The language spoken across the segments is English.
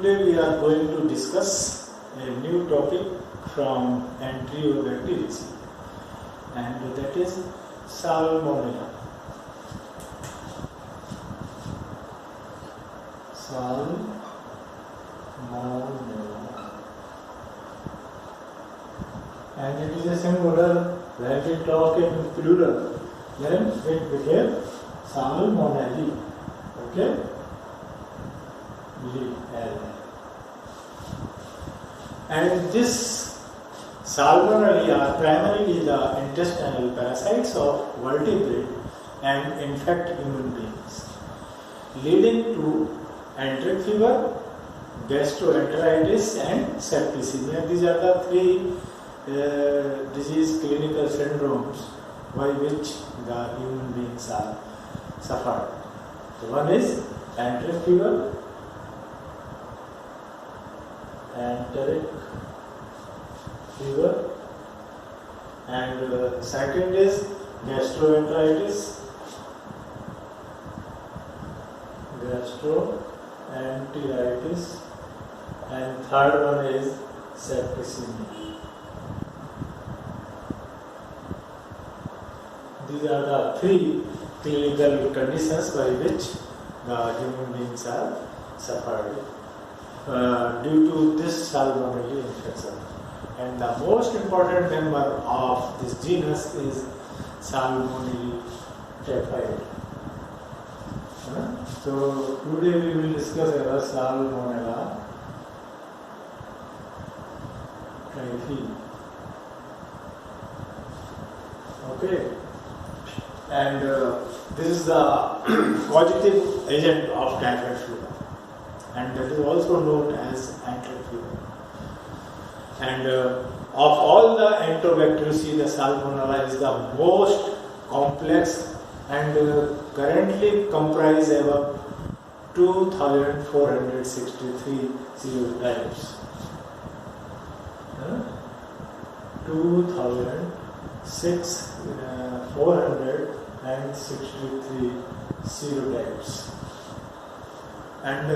Today we are going to discuss a new topic from Enterobacteriaceae, and that is Salmonella. Salmonella. And it is a singular. When we talk in plural, then it became Salmonella. Okay? And this Salmonella are primarily the intestinal parasites of vertebrate and infect human beings, leading to enteric fever, gastroenteritis and septicemia. These are the three disease clinical syndromes by which the human beings are suffered. So one is enteric fever, and second is gastroenteritis, and third one is septicemia. These are the three clinical conditions by which the human beings are suffered due to this Salmonella infection. And the most important member of this genus is Salmonella typhi. So today we will discuss about Salmonella typhi. Okay, and this is the causative agent of typhoid fever, and that is also known as enteric fever. And of all the Enterobacteriaceae, the Salmonella is the most complex and currently comprise about 2,463 serotypes. 2,463 serotypes. And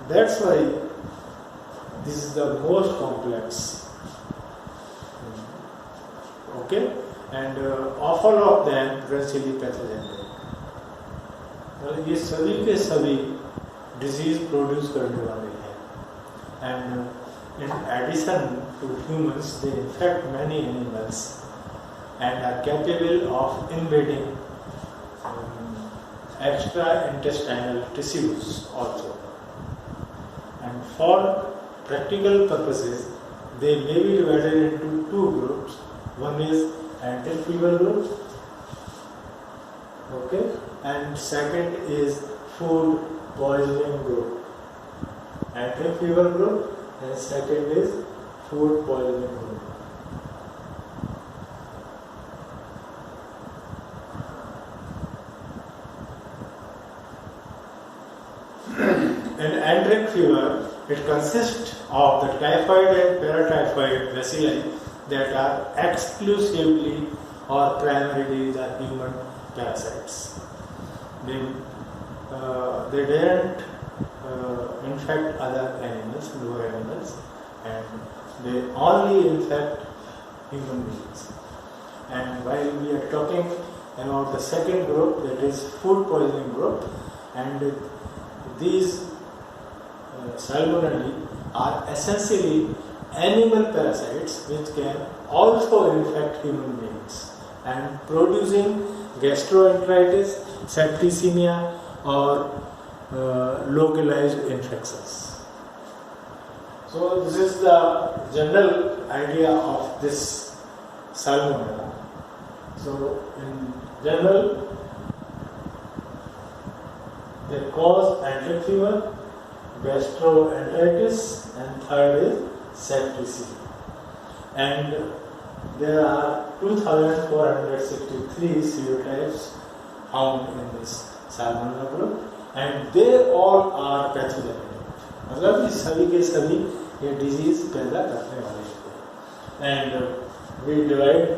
that's why this is the most complex. Okay, and all of them potentially pathogenic. ये सभी के सभी disease produce करने वाले हैं, and in addition to humans, they infect many animals and are capable of invading extra intestinal tissues also. And for practical purposes, they may be divided into two groups. One is enteric fever group, okay, and second is food poisoning group. Enteric fever group and second is food poisoning group. In enteric fever, it consists of the typhoid and paratyphoid bacilli that are exclusively or primarily the human parasites. They don't infect other animals, lower animals, and they only infect human beings. And while we are talking about the second group, that is food poisoning group, and these Salmonella are essentially animal parasites which can also infect human beings and producing gastroenteritis, septicemia or localized infections. So this is the general idea of this Salmonella. So in general, they cause enteric fever, gastroenteritis, and third is septicemia. And there are 2,463 serotypes found in this Salmonella group, and they all are pathogenic. मतलब ये सभी के सभी ये disease पैदा करने वाले हैं. And we divide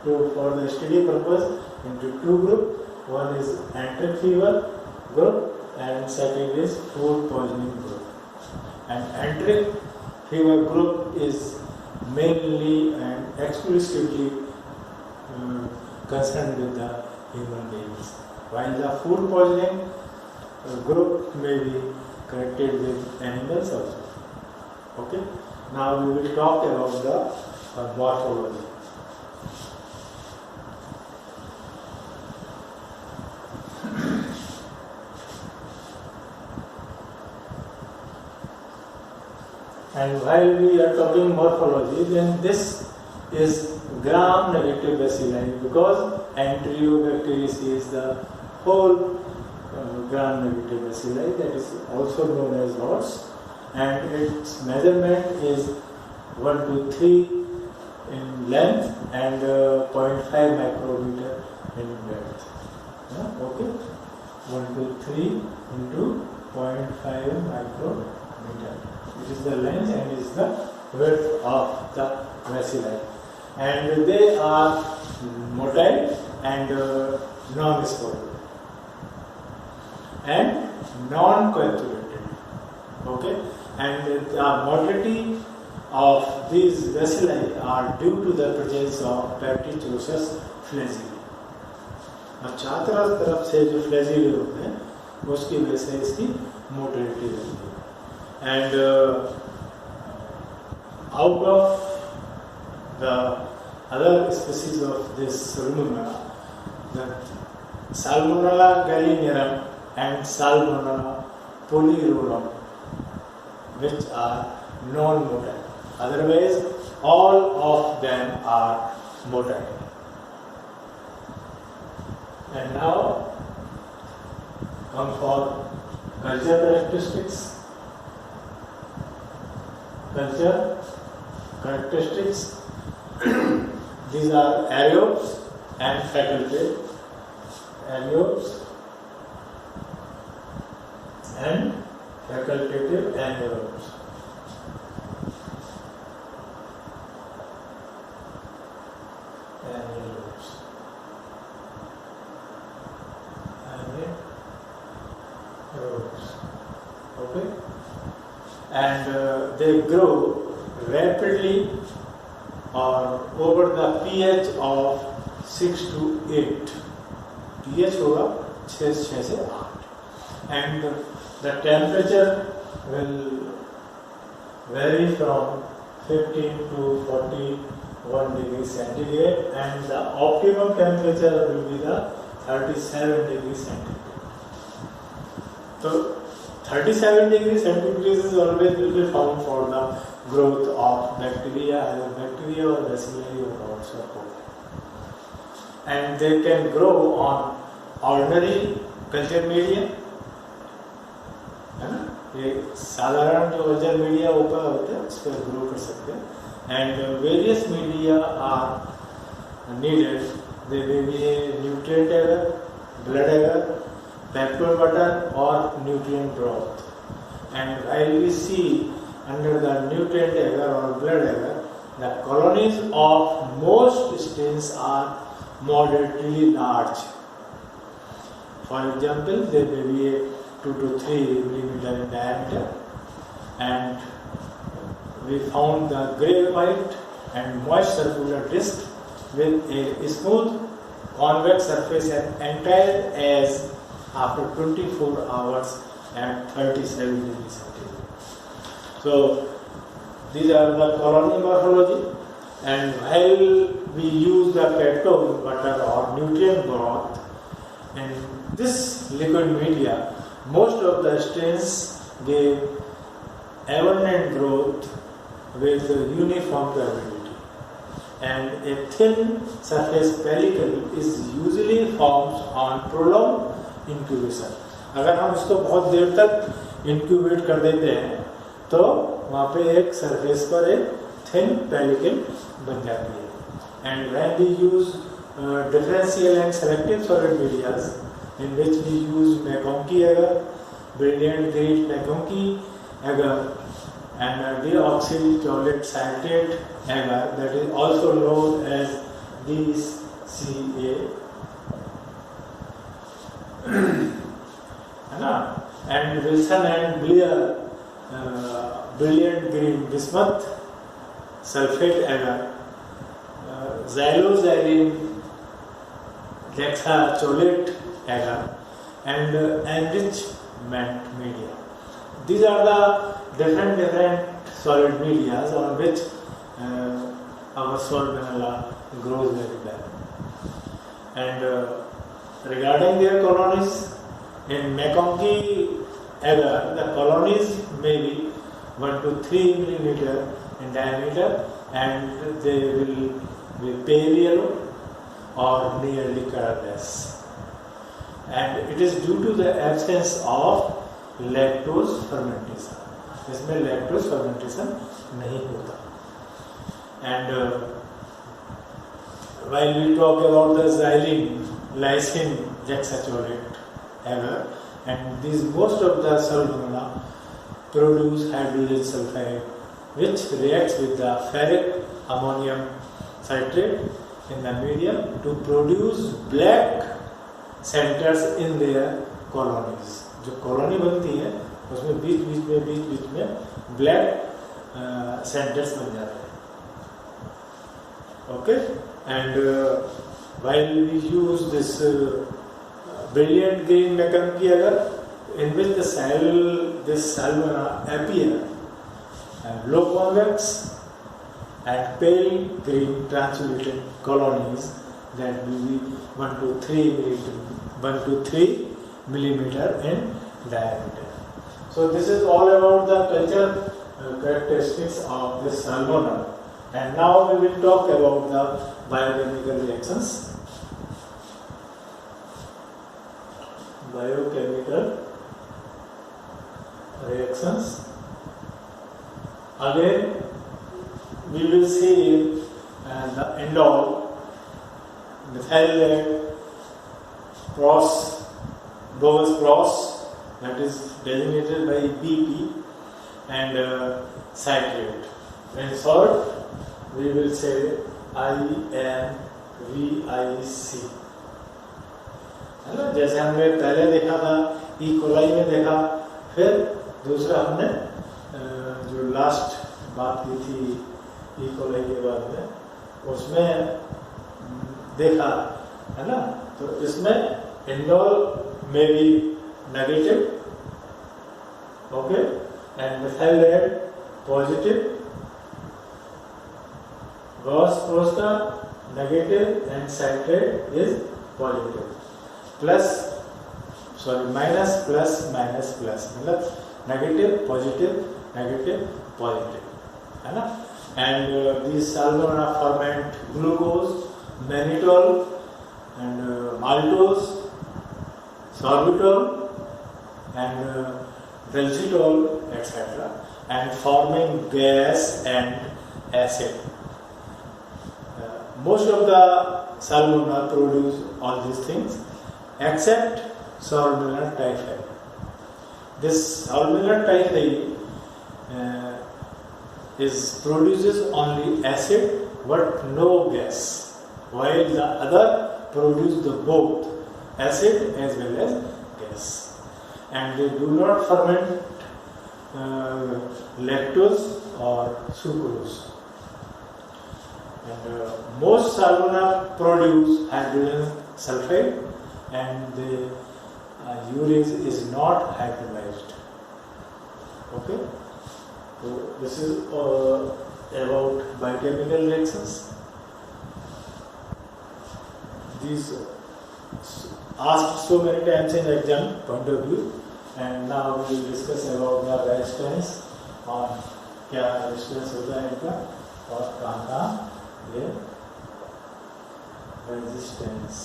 for the study purpose into two groups. One is enteric fever group and second is food poisoning group. And enteric fever group is mainly and exclusively concerned with the human beings, while the food poisoning group may be connected with animals also. Okay. Now we will talk about the morphology. And while we are talking morphology, then this is gram-negative bacilli, because Enterobacteriaceae is the whole gram-negative bacilli, that is also known as rods, and its measurement is 1 to 3 in length and 0.5 micrometer in width. Okay, 1 to 3 into 0.5 micrometer. It is the length and is the width of the bacilli, and they are motile and non-spoiled and non-coagulated. Okay, and the mortality of these bacilli are due to the presence of Pachychosus flagellae. और चारों तरफ से जो फ्लैजिले होते हैं उसकी वजह से इसकी मोटिलिटी रहती है. And out of the other species of this Salmonella, the Salmonella gallinarum and Salmonella polyrorum, which are non-motile. Otherwise, all of them are motile. And now come for culture characteristics. Culture characteristics. These are aerobes and facultative. Aerobes and facultative anaerobes. Anaerobes. Anaerobes. Okay. And they grow rapidly or over the pH of 6 to 8. pH होगा 6 से 8. And the temperature will vary from 15 to 41 degrees centigrade, and the optimum temperature will be the 37 degrees centigrade. So 37 degrees centigrade is always will be found for the growth of bacteria, either bacteria or bacilli or rods or both. And they can grow on ordinary culture media. है ना, ये साधारण जो culture media ऊपर होते हैं उस पर ग्रो कर सकते हैं. And various media are needed. They may be nutrient agar, blood agar, peptone butter और nutrient broth. And while we see under the nutrient agar or blood agar, the colonies of most strains are moderately large. For example, they may be 2 to 3 millimeter in diameter, and we found the grey white and moist circular disc with a smooth convex surface and entire as after 24 hours at 37 degrees centigrade. So these are the colony morphology, and while we use the petrol butter or nutrient broth in this liquid media, most of the strains give abundant growth with uniform turbidity, and a thin surface pellicle is usually formed on prolonged incubation. अगर हम इसको बहुत देर तक incubate कर देते हैं तो वहाँ पे एक सरफेस पर एक थिन पेलिकल बन जाती है. And when we use differential and selective solid medias in which we use MacConkey agar, brilliant grade MacConkey agar, and deoxycholate citrate agar, that is also known as DCA, and Wilson and Blair brilliant green bismuth, sulfate agar, xylozylene hexacholate agar, and enrichment media. These are the different solid media on which our salt vanilla grows very well. And regarding their colonies, in McConkey agar, the colonies may be 1 to 3 millimeter in diameter, and they will be pale yellow or nearly colorless. And it is due to the absence of lactose fermentation. इसमें lactose fermentation नहीं होता. And while we talk about the xylene, lysine hexacholate agar, and these most of the salt vanilla produce hydrogen sulfide, which reacts with the ferric ammonium citrate in the medium to produce black centers in their colonies. जो colony बनती है उसमें बीच में black centres बन जाते हैं. Okay, and while we use this brilliant green McConkey agar, in which this salvina appear low convex and pale green translucent colonies that will be 1 to 3 millimeter in diameter. So this is all about the culture characteristics of this salmonella. And now we will talk about the biochemical reactions. Biochemical reactions. Again, we will see the indole, methylate, Bowes Cross, that is designated by BP, and citrate. In short, we will say INVIC. है ना, जैसे हमने पहले देखा था E coli में देखा, फिर दूसरा हमने जो लास्ट बात की थी ई कोलाई के बाद में उसमें देखा है ना. तो इसमें indole may be negative, okay, and methylate positive, Gauss Prosta negative, and citrate is positive. Minus plus मतलब negative positive है ना. And these salmonella ferment glucose, mannitol, and maltose, sorbitol, and dulcitol, etc., and forming gas and acid. Most of the salmonella produce all these things except Salmonella typhi. This Salmonella typhi produces only acid but no gas, while the other produce the both acid as well as gas, and they do not ferment lactose or sucrose. And most Salmonella produce hydrogen sulfide, and the urease is not hydrolyzed. Okay, so this is about biochemical reactions. These asked so many times in exam point of view, and now we will discuss about the resistance और क्या resistance होता है इनका और कहाँ ये resistance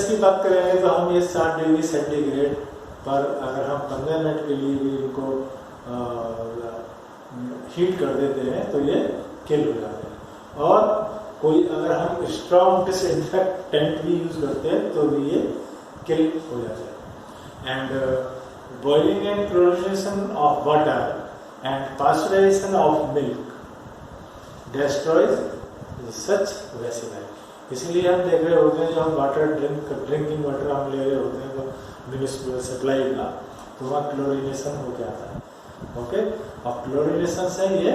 की बात करेंगे तो हम ये 60 डिग्री सेंटीग्रेड पर अगर हम 15 मिनट के लिए भी इनको हीट कर देते हैं तो ये किल हो जाते हैं. और कोई अगर हम स्ट्रॉन्ग डिसइंफेक्टेंट भी यूज करते हैं तो भी ये किल हो जाता है. And boiling and chlorination of water and pasteurisation of milk destroys such vesicle. इसलिए हम देख रहे होते हैं जो हम वाटर ड्रिंकिंग वाटर हम ले रहे होते हैं तो म्यूनिसिपल सप्लाई का, तो वहाँ क्लोरिनेशन हो के आता है। ओके, और क्लोरिनेशन से ये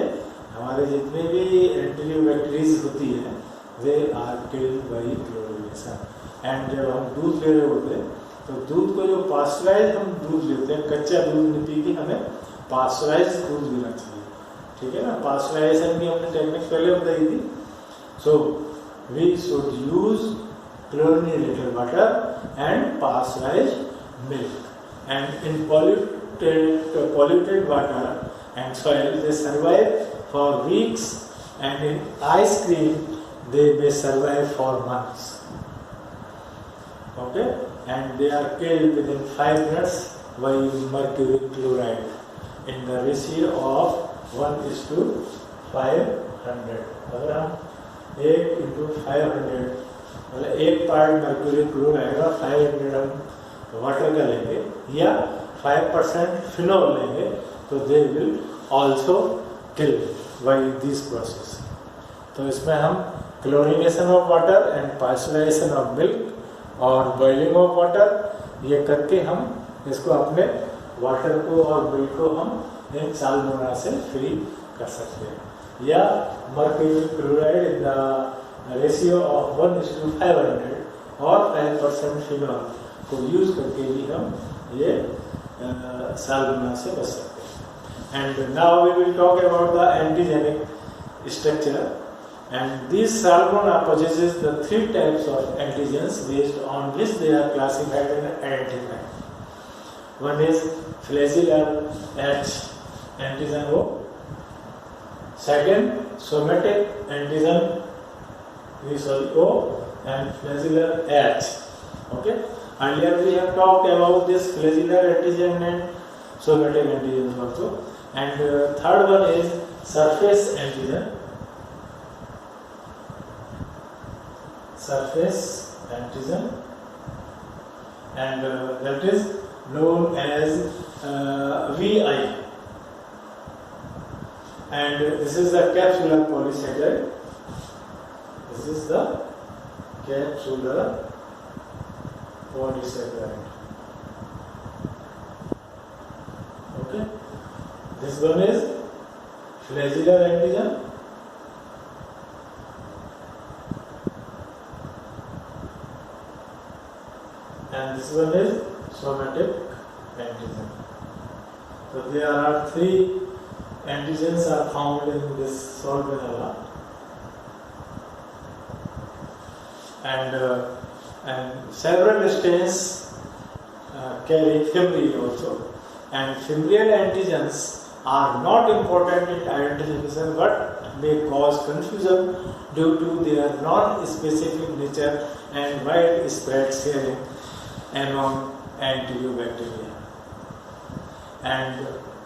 हमारे जितने भी एंटीबैक्टीरियाज होती है वे are killed by chlorination. And जब हम दूध ले रहे होते हैं तो दूध को जो पास्चराइज हम दूध लेते हैं, कच्चा दूध नहीं पी के हमें पास्चराइज दूध लेना चाहिए, ठीक है ना। पास्चराइजेशन की हमने टेक्निक पहले बताई थी। So we should use chlorinated water and pasteurized milk, and in polluted water and soil they survive for weeks, and in ice cream they may survive for months. Okay, and they are killed within 5 minutes by mercury chloride in the ratio of 1:500. अगर हम 1:500 मतलब 1 part mercury chloride और 500 हम water का लेंगे या 5% phenol लेंगे तो they will also kill by this process. तो इसमें हम chlorination of water and pasteurisation of milk और बॉइलिंग ऑफ वाटर ये करके हम इसको अपने वाटर को और मिल्क को हम इन साल्मोनेला से फ्री कर सकते हैं। या mercury chloride in the ratio of 1:500 और 5% फिनॉल को यूज करके भी हम ये साल्मोनेला से बच सकते हैं। And now we will talk about the antigenic structure, and this Salmonella possesses the 3 types of antigens based on which they are classified and identified. One is flagellum H antigen O, second somatic antigen O, and flagellum H. Okay. Earlier we have talked about this flagellar antigen and somatic antigens also. And third one is surface antigen. Surface antigen, and that is known as VI. And this is the capsular polysaccharide. This is the capsular polysaccharide. Okay. This one is flagellar antigen. And this one is somatic antigen. So there are 3 antigens are found in this Salmonella. And several strains carry fimbrial also, and fimbrial antigens are not important in identification but may cause confusion due to their non-specific nature and widespread sharing among Enterobacteria. And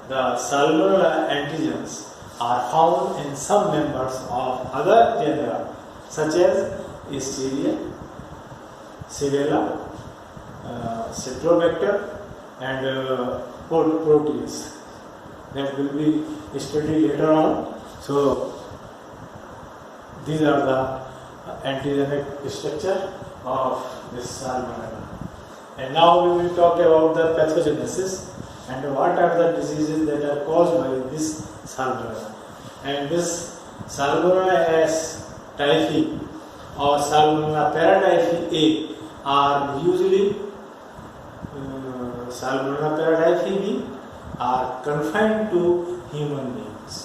the Salmonella antigens are found in some members of other genera such as Escherichia, Xylella, Citrobacter, and Proteus. That will be studied later on. So these are the antigenic structure of this Salmonella. And now we will talk about the pathogenesis and what are the diseases that are caused by this Salmonella. And this Salmonella typhi or Salmonella paratyphi A are usually Salmonella paratyphi B are confined to human beings.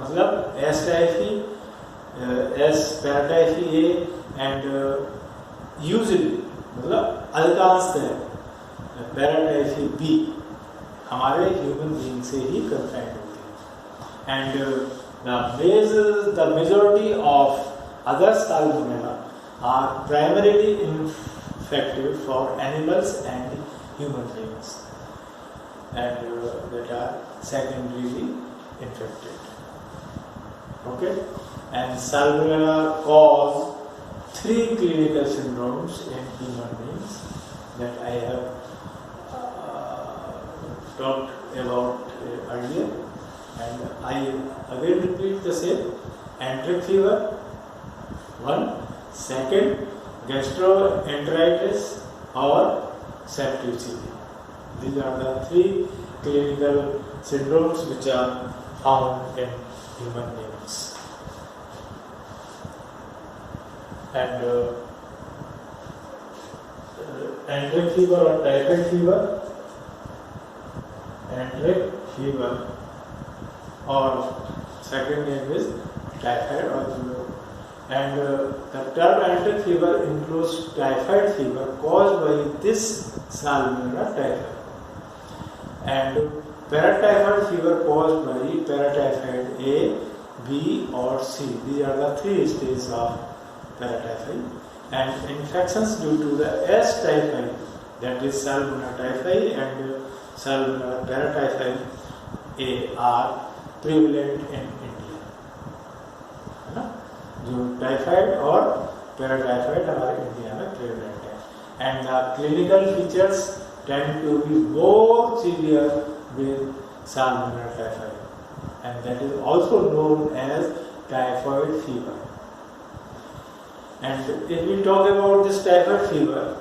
मतलब S typhi, S paratyphi A and usually मतलब अधिकांशतः paratyphi B हमारे human being से ही confined होती है। And the majority of other Salmonella are primarily infective for animals and human beings, and that are secondarily infected. Okay, and Salmonella cause 3 clinical syndromes in human beings that I have talked about earlier, and I again repeat the same. Enteric fever, 1. Second, gastroenteritis or septicemia. These are the three clinical syndromes which are found in human beings. And enteric fever or typhoid fever, enteric fever, or second name is typhoid or fever. And the term enteric fever includes typhoid fever caused by this Salmonella typhi. And paratyphoid fever caused by paratyphoid A, B or C. These are the three stages of paratyphi. And infections due to the S typhi, that is Salmonella typhi and Salmonella paratyphi A, are prevalent in India. है ना? जो typhoid और paratyphoid हमारे India में prevalent है. And the clinical features tend to be more severe with Salmonella typhi, and that is also known as typhoid fever. And if we talk about this typhoid fever,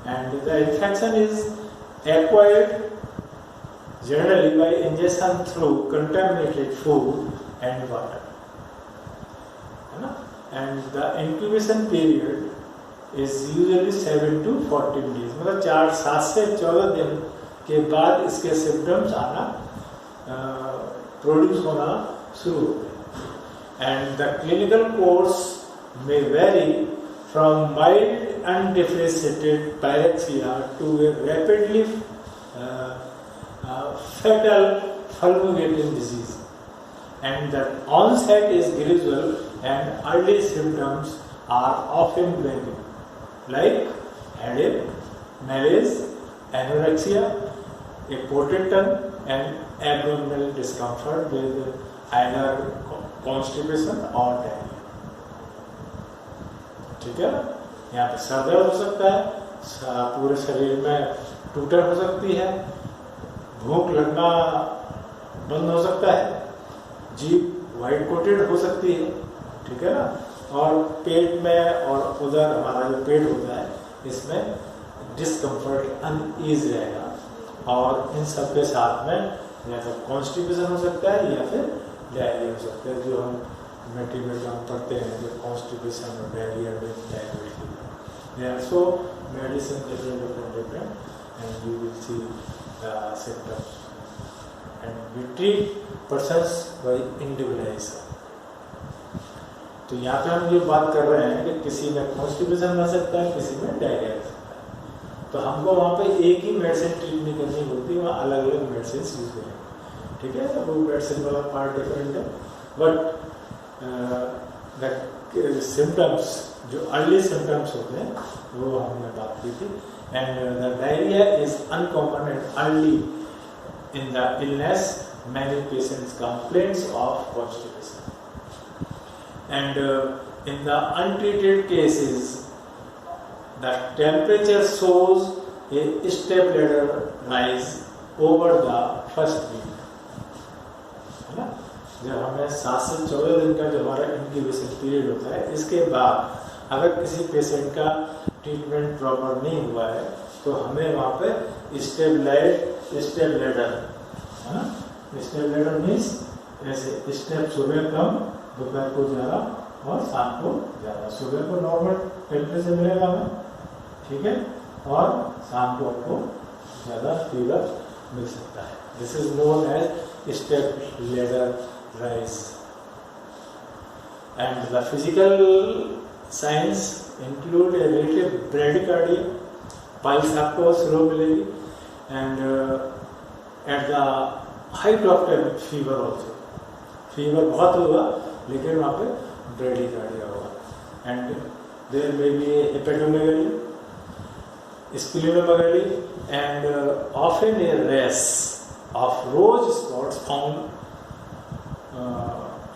and the infection is acquired generally by ingestion through contaminated food and water. And the incubation period is usually 7 to 14 days. मतलब 7 से 14 दिन के बाद इसके symptoms आना produce होना शुरू होते हैं. And the clinical course may vary from mild undifferentiated pyrexia to a rapidly fatal fulminating disease. And the onset is gradual and early symptoms are often vague, like headache, malaise, anorexia, a potted tongue, and abdominal discomfort with either constipation or diarrhea. ठीक है, यहाँ पे sir दर्द हो सकता है, पूरे शरीर में टूटन हो सकती है, भूख लगना बंद हो सकता है, जीभ वाइट कोटेड हो सकती है, ठीक है ना, और पेट में और उधर हमारा जो पेट होता है इसमें डिस्कम्फर्ट अनईज रहेगा. और इन सब के साथ में या तो कॉन्स्टिपेशन हो सकता है या फिर डायरिया हो सकता है, जो हम मेटीरियल हम पढ़ते हैं, जो कॉन्स्टिपेशन और diarrhoea with diabetes. There are so medicine different and you will see the symptoms. And we treat persons by individualization. तो यहाँ पे हम ये बात कर रहे हैं कि किसी में कॉन्स्टिपेशन हो सकता है, किसी में डायरिया हो सकता है, तो हमको वहाँ पे एक ही मेडिसिन ट्रीट नहीं करनी होती, वहाँ अलग अलग मेडिसिन यूज करेंगे. ठीक है, वो मेडिसिन वाला पार्ट डिफरेंट है, बट द सिम्टम्स जो अर्ली सिम्टम्स होते हैं वो हमने बात की थी. And the diarrhoea is uncommon and early in the illness. Many patients complaints of constipation. And in the untreated cases, the temperature shows a step ladder rise over the first week. है ना, जब हमें 7 से 14 दिन का जो हमारा incubation period होता है, इसके बाद अगर किसी पेशेंट का ट्रीटमेंट प्रॉपर नहीं हुआ है तो हमें वहाँ पे स्टेप लैडर, है ना, स्टेप लैडर मीन्स ऐसे स्टेप सुबह कम, दोपहर को ज़्यादा और शाम को ज़्यादा. सुबह को नॉर्मल टेम्परेचर मिलेगा हमें, ठीक है, और शाम को आपको ज़्यादा फीवर मिल सकता है. This is known as step ladder rise. And the physical signs include a relative bradycardia, pulse आपको स्लो मिलेगी, and at the height of fever also, fever बहुत होगा लेकिन वहाँ पे ब्रेडिकार्डिया होगा. And there may be hepatomegaly, splenomegaly, and often a rash of rose spots found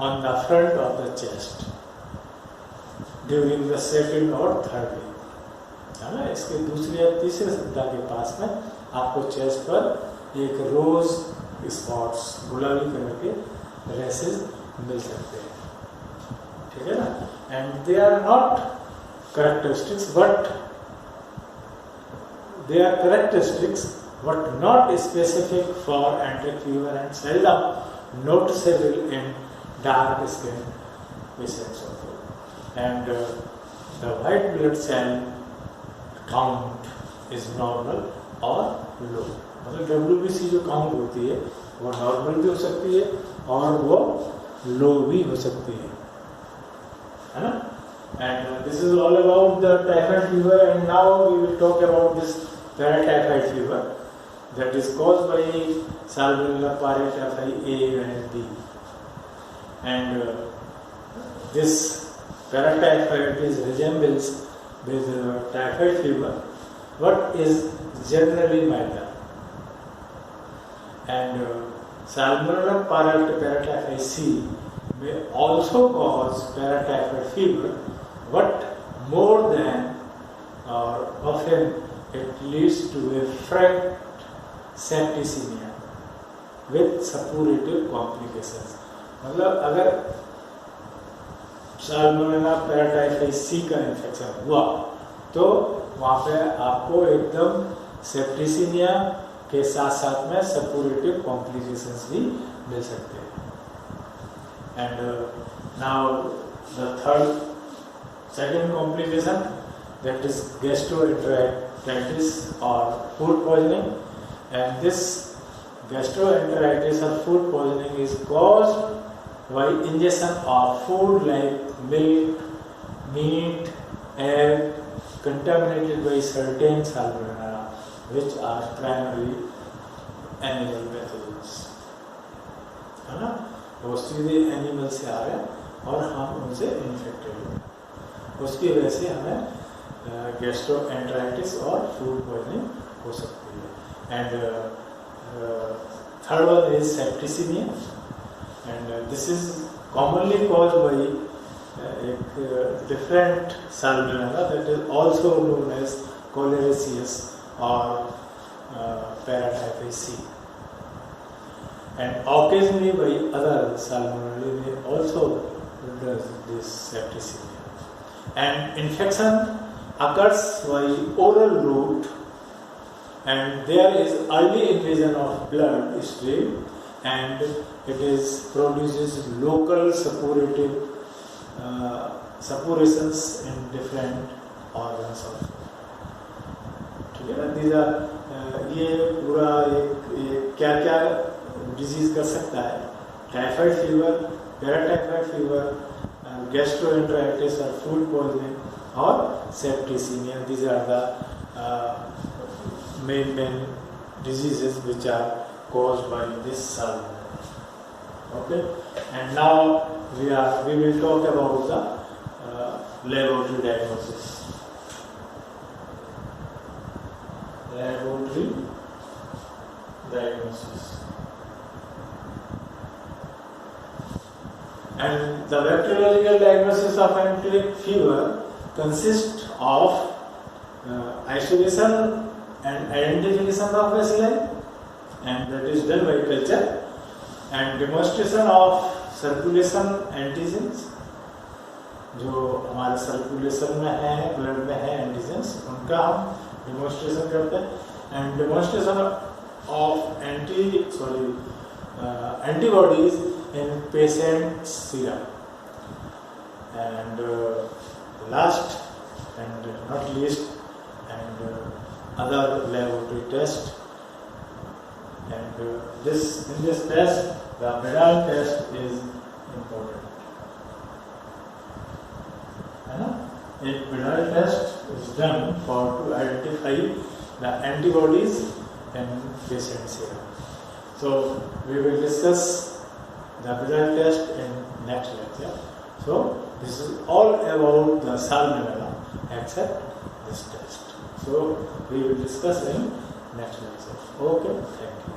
on the front of the chest during the second और third day. है ना, इसके दूसरे या तीसरे सप्ताह के पास में आपको चेस्ट पर एक रोज स्पॉट्स, गुलाबी कलर के रेसेस मिल सकते हैं. ठीक है ना. And they are not characteristics, but they are characteristics but not specific for enteric fever and seldom noticeable in dark skin patients also. And the white blood cell count is normal or low. मतलब WBC जो count होती है वो normal भी हो सकती है और वो लो भी हो सकती है ना? And this is all about the typhoid fever, and now we will talk about this paratyphoid fever that is caused by Salmonella paratyphi A and B. And this paratyphoid resembles with typhoid fever, what is generally milder. And Salmonella paratyphi C may also cause paratyphoid fever, but more than or often it leads to a frank septicemia with suppurative complications. मतलब अगर salmonella पैराटाइफाइस सी का infection हुआ तो वहाँ पे आपको एकदम septicaemia के साथ साथ में सपोरेटिव कॉम्प्लिकेशंस भी मिल सकते हैं. And now the second complication, that is gastroenteritis or food poisoning, and this gastroenteritis or food poisoning is caused by ingestion of food like milk, meat, egg contaminated by certain salmonella, which are primarily animal pathogens. है ना? वो सीधे animal से आ रहे हैं और हम उनसे इन्फेक्टेड हैं. उसकी वजह से हमें गैस्ट्रोएंटेराइटिस और फूड पॉइजनिंग हो सकती है. And third one is septicaemia, and this is commonly caused by एक different salmonella that is also known as choleraesuis और paratyphis C, and occasionally by other salmonella may also does this septicemia. And infection occurs by oral route, and there is early invasion of blood stream, and it is produces local suppurations in different organs of. ठीक है ना? These are ये पूरा एक क्या क्या disease कर सकता है. Typhoid fever, paratyphoid fever, gastroenteritis or food poisoning or septicemia. These are the main diseases which are caused by this salmonella. Okay, and now we will talk about the laboratory diagnosis. Laboratory diagnosis. And the bacteriological diagnosis of enteric fever consists of isolation and identification of bacilli, and that is done by culture, and demonstration of circulation antigens, जो हमारे circulation में है, blood में है antigens, उनका हम demonstration करते हैं. And demonstration of antibodies in patient serum. And last and not least, and other laboratory test. And in this test, the Vidal test is important. A Vidal test is done to identify the antibodies in patient serum. So we will discuss the Vidal test in next lecture. So this is all about the salmonella except this test. So we will discuss in next lecture. Okay, thank you.